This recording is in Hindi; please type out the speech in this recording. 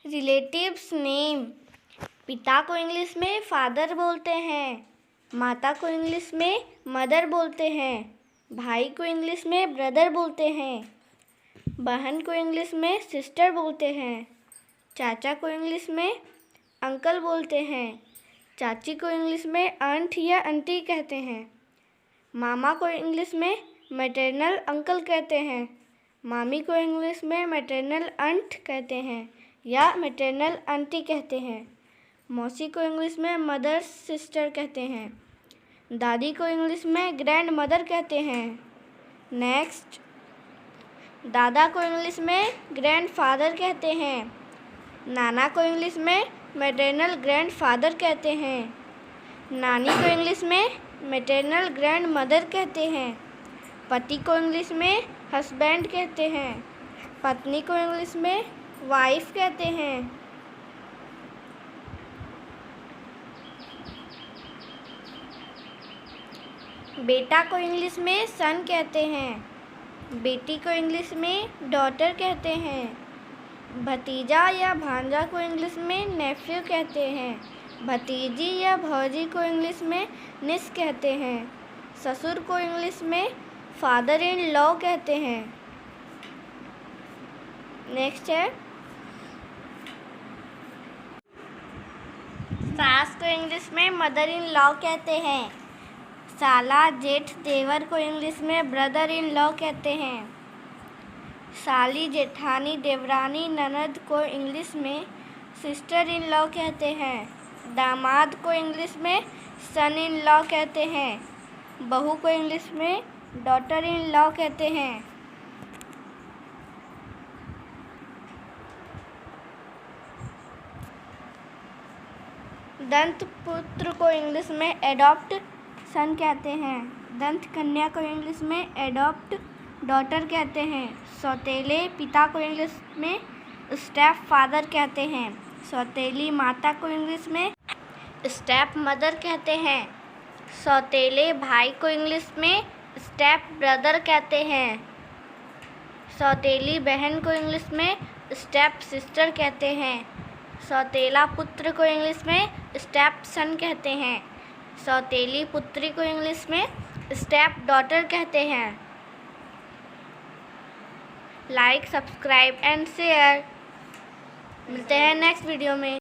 Relatives name. पिता को इंग्लिश में फादर बोलते हैं, माता को इंग्लिश में मदर बोलते हैं, भाई को इंग्लिश में ब्रदर बोलते हैं, बहन को इंग्लिश में सिस्टर बोलते हैं, चाचा को इंग्लिश में अंकल बोलते हैं, चाची को इंग्लिश में आंट या आंटी कहते हैं, मामा को इंग्लिश में मैटरनल अंकल कहते हैं, मामी को इंग्लिश में मैटरनल आंट कहते हैं या मैटरनल आंटी कहते हैं, मौसी को इंग्लिश में मदर सिस्टर कहते हैं, दादी को इंग्लिश में ग्रैंड मदर कहते हैं। नेक्स्ट, दादा को इंग्लिश में ग्रैंड फादर कहते हैं, नाना को इंग्लिश में मैटरनल ग्रैंड फादर कहते हैं, नानी को इंग्लिश में मैटरनल ग्रैंड मदर कहते हैं, पति को इंग्लिश में हस्बैंड कहते हैं, पत्नी को इंग्लिश में वाइफ कहते हैं। बेटा को इंग्लिश में सन कहते हैं, बेटी को इंग्लिश में डॉटर कहते हैं, भतीजा या भांजा को इंग्लिश में नेफ्यू कहते हैं, भतीजी या भौजी को इंग्लिश में निस कहते हैं, ससुर को इंग्लिश में फादर इन लॉ कहते हैं। नेक्स्ट है, सास को इंग्लिश में मदर इन लॉ कहते हैं, साला जेठ देवर को इंग्लिश में ब्रदर इन लॉ कहते हैं, साली जेठानी देवरानी ननद को इंग्लिश में सिस्टर इन लॉ कहते हैं, दामाद को इंग्लिश में सन इन लॉ कहते हैं, बहू को इंग्लिश में डॉटर इन लॉ कहते हैं। दंत पुत्र को इंग्लिश में एडॉप्ट सन कहते हैं, दंत कन्या को इंग्लिश में एडॉप्ट डॉटर कहते हैं, सौतेले पिता को इंग्लिश में स्टेप फादर कहते हैं, सौतेली माता को इंग्लिश में स्टेप मदर कहते हैं, सौतेले भाई को इंग्लिश में स्टेप ब्रदर कहते हैं, सौतेली बहन को इंग्लिश में स्टेप सिस्टर कहते हैं, सौतेला पुत्र को इंग्लिश में स्टेप सन कहते हैं, सौतेली पुत्री को इंग्लिश में स्टेप डॉटर कहते हैं। Like, subscribe and share. मिलते हैं नेक्स्ट वीडियो में।